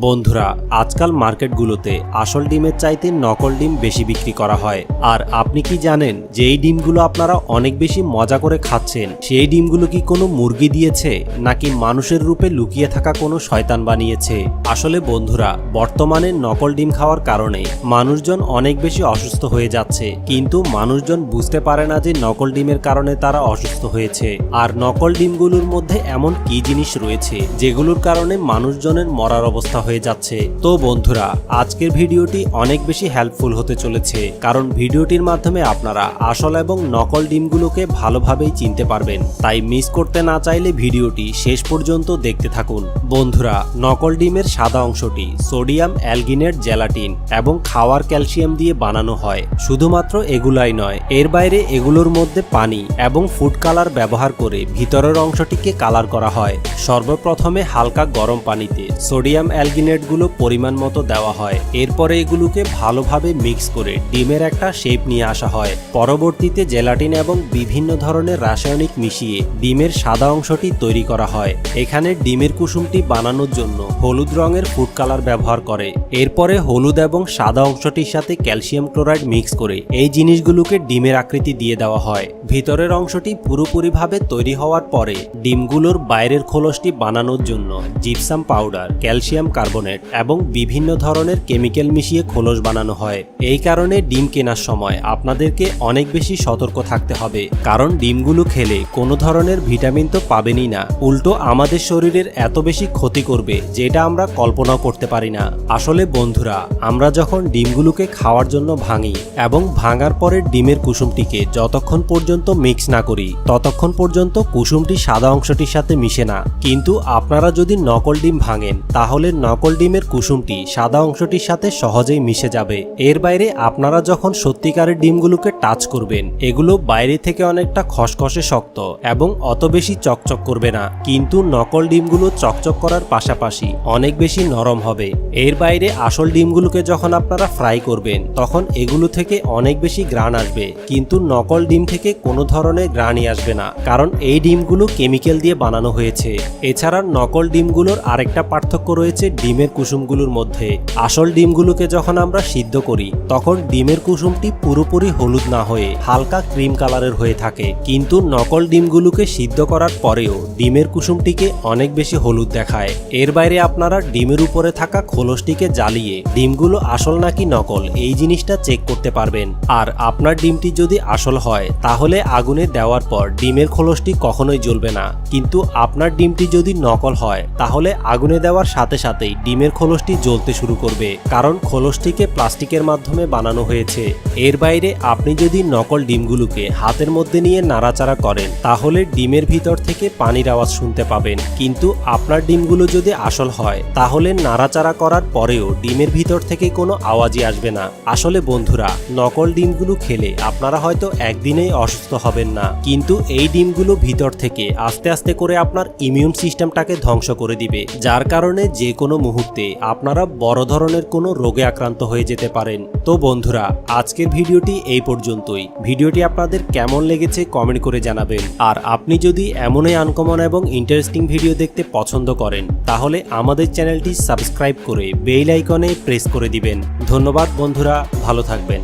বন্ধুরা, আজকাল মার্কেটগুলোতে আসল ডিমের চাইতে নকল ডিম বেশি বিক্রি করা হয়। আর আপনি কি জানেন যে এই ডিমগুলো আপনারা অনেক বেশি মজা করে খাচ্ছেন সেই ডিমগুলো কি কোনো মুরগি দিয়েছে নাকি মানুষের রূপে লুকিয়ে থাকা কোনো শয়তান বানিয়েছে? আসলে বন্ধুরা, বর্তমানে নকল ডিম খাওয়ার কারণে মানুষজন অনেক বেশি অসুস্থ হয়ে যাচ্ছে, কিন্তু মানুষজন বুঝতে পারে না যে নকল ডিমের কারণে তারা অসুস্থ হয়েছে। আর নকল ডিমগুলোর মধ্যে এমন কি জিনিস রয়েছে যেগুলোর কারণে মানুষজনের মরার অবস্থা হয়ে যাচ্ছে। তো বন্ধুরা, আজকের ভিডিওটি অনেক বেশি হেল্পফুল হতে চলেছে, কারণ ভিডিওটির মাধ্যমে আপনারা আসল এবং নকল ডিমগুলোকে ভালোভাবেই চিনতে পারবেন। তাই মিস করতে না চাইলে ভিডিওটি শেষ পর্যন্ত দেখতে থাকুন। বন্ধুরা, নকল ডিমের সাদা অংশটি সোডিয়াম অ্যালগিনেট জেলাটিন এবং খাওয়ার ক্যালসিয়াম দিয়ে বানানো হয়। শুধুমাত্র এগুলাই নয়, এর বাইরে এগুলোর মধ্যে পানি এবং ফুড কালার ব্যবহার করে ভিতরের অংশটিকে কালার করা হয়। সর্বপ্রথমে হালকা গরম পানিতে সোডিয়াম অ্যালগিনেটগুলো পরিমাণ মতো দেওয়া হয়। এরপরে এগুলোকে ভালোভাবে মিক্স করে ডিমের একটা শেপ নিয়ে আসা হয়। পরবর্তীতে জেলাটিন এবং বিভিন্ন ধরনের রাসায়নিক মিশিয়ে ডিমের সাদা অংশটি তৈরি করা হয়। এখানে ডিমের কুসুমটি বানানোর জন্য হলুদ রঙের ফুড কালার ব্যবহার করে। এরপরে হলুদ এবং সাদা অংশটির সাথে ক্যালসিয়াম ক্লোরাইড মিক্স করে এই জিনিসগুলোকে ডিমের আকৃতি দিয়ে দেওয়া হয়। ভিতরের অংশটি পুরোপুরিভাবে তৈরি হওয়ার পরে ডিমগুলোর বাইরের খোলসটি বানানোর জন্য জিপসাম পাউডার, ক্যালসিয়াম কার্বনেট এবং বিভিন্ন ধরনের কেমিক্যাল মিশিয়ে খোলস বানানো হয়। এই কারণে ডিম কেনার সময় আপনাদেরকে অনেক বেশি সতর্ক থাকতে হবে, কারণ ডিমগুলো খেলে কোনো ধরনের ভিটামিন তো পাবেনই না, উল্টো আমাদের শরীরের এত বেশি ক্ষতি করবে যেটা আমরা কল্পনাও করতে পারি না। আসলে বন্ধুরা, আমরা যখন ডিমগুলোকে খাওয়ার জন্য ভাঙি এবং ভাঙার পরে ডিমের কুসুমটিকে যতক্ষণ পর্যন্ত মিক্স না করি ততক্ষণ পর্যন্ত কুসুমটি সাদা অংশটির সাথে মিশে না। কিন্তু আপনারা যদি নকল ডিম ভাঙেন তাহলে নকল ডিমের কুসুমটি সাদা অংশটির সাথে সহজেই মিশে যাবে। এর বাইরে আপনারা যখন সত্যিকারের ডিমগুলোকে টাচ করবেন, এগুলো বাইরে থেকে অনেকটা খসখসে শক্ত এবং অত বেশি চকচক করবে না, কিন্তু নকল ডিমগুলো চকচক করার পাশাপাশি অনেক বেশি নরম হবে। এর বাইরে আসল ডিমগুলোকে যখন আপনারা ফ্রাই করবেন তখন এগুলো থেকে অনেক বেশি ঘ্রাণ আসবে, কিন্তু নকল ডিম থেকে কোনো ধরনের ঘ্রাণই আসবে না, কারণ এই ডিমগুলো কেমিক্যাল দিয়ে বানানো হয়েছে। এছাড়া নকল ডিমগুলোর আরেকটা পার্থক্য রয়েছে ডিমের কুসুমগুলোর মধ্যে। আসল ডিমগুলোকে যখন আমরা সিদ্ধ করি তখন ডিমের কুসুমটি পুরোপুরি হলুদ না হয়ে হালকা ক্রিম কালারের হয়ে থাকে, কিন্তু নকল ডিমগুলোকে সিদ্ধ করার পরেও ডিমের কুসুমটিকে অনেক বেশি হলুদ দেখায়। এর বাইরে আপনারা ডিমের উপরে থাকা খোলসটিকে জ্বালিয়ে ডিমগুলো আসল নাকি নকল এই জিনিসটা চেক করতে পারবেন। আর আপনার ডিমটি যদি আসল হয় তাহলে আগুনে দেওয়ার পর ডিমের খোলসটি কখনোই জ্বলবে না, কিন্তু আপনার ডিমটি যদি নকল হয় তাহলে আগুনে দেওয়ার সাথে সাথেই ডিমের খোলসটি জ্বলতে শুরু করবে, কারণ খোলসটিকে প্লাস্টিকের মাধ্যমে বানানো হয়েছে। এর বাইরে আপনি যদি নকল ডিমগুলোকে হাতের মধ্যে নিয়ে নাড়াচাড়া করেন তাহলে ডিমের ভিতর থেকে পানির আওয়াজ শুনতে পাবেন, কিন্তু আপনার ডিমগুলো যদি আসল হয় তাহলে নাড়াচাড়া করার পরেও ডিমের ভিতর থেকে কোনো আওয়াজই আসবে না। আসলে বন্ধুরা, নকল ডিমগুলো খেলে আপনারা হয়তো একদিনেই অসুস্থ হবেন না, কিন্তু এই ডিমগুলো ভিতর থেকে আস্তে আস্তে করে আপনার ইমিউন সিস্টেমটাকে ধ্বংস করে দিবে, যার কারণে যে কোনো মুহূর্তে আপনারা বড় ধরনের কোনো রোগে আক্রান্ত হয়ে যেতে পারেন। তো বন্ধুরা, আজকের ভিডিওটি এই পর্যন্তই। ভিডিওটি আপনাদের কেমন লেগেছে কমেন্ট করে জানাবেন। আর আপনি যদি এমনই আনকমন এবং ইন্টারেস্টিং ভিডিও দেখতে পছন্দ করেন তাহলে আমাদের চ্যানেলটি সাবস্ক্রাইব করে বেল আইকনে প্রেস করে দিবেন। ধন্যবাদ বন্ধুরা, ভালো থাকবেন।